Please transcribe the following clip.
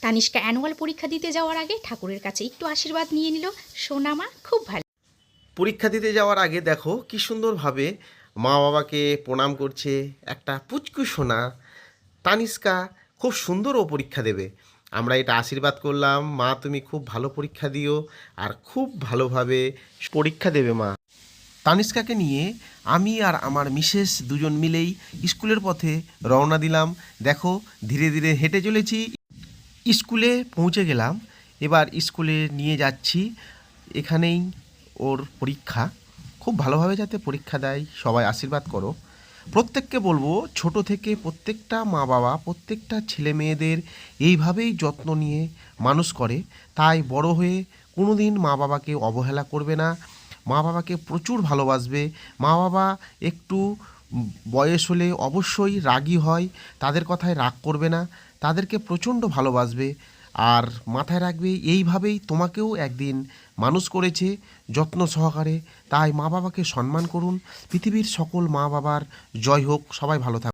Tanishka annual পরীক্ষা দিতে যাওয়ার আগে ঠাকুরের কাছে একটু আশীর্বাদ নিয়ে নিল। সোনা মা খুব ভালো। পরীক্ষা দিতে যাওয়ার আগে দেখো কি সুন্দরভাবে মা বাবাকে প্রণাম করছে। একটা পুচকু সোনা তানিষ্কা খুব সুন্দর ও পরীক্ষা দেবে। আমরা এটা আশীর্বাদ করলাম, মা তুমি খুব ভালো পরীক্ষা দিও আর খুব ভালোভাবে পরীক্ষা দেবে মা। তানিষ্কাকে নিয়ে আমি আর আমার মিসেস দুজন মিলেই স্কুলের পথে রওনা দিলাম। দেখো ধীরে ধীরে হেঁটে চলেছি, স্কুলে পৌঁছে গেলাম। এবার স্কুলে নিয়ে যাচ্ছি, এখানেই ওর পরীক্ষা। খুব ভালোভাবে যাতে পরীক্ষা দেয়, সবাই আশীর্বাদ করো। প্রত্যেককে বলবো ছোট থেকে প্রত্যেকটা মা বাবা প্রত্যেকটা ছেলে মেয়েদের এইভাবেই যত্ন নিয়ে মানুষ করে, তাই বড় হয়ে কোনো দিন মা বাবাকে অবহেলা করবে না, মা বাবাকে প্রচুর ভালোবাসবে। মা বাবা একটু বয়স হলে অবশ্যই রাগী হয়, তাদের কথায় রাগ করবে না, তাদেরকে প্রচণ্ড ভালোবাসবে। আর মাথায় রাখবে এইভাবেই তোমাকেও একদিন মানুষ করেছে যত্ন সহকারে। তাই মা বাবাকে সম্মান করুন। পৃথিবীর সকল মা বাবার জয় হোক, সবাই ভালো থাকুন।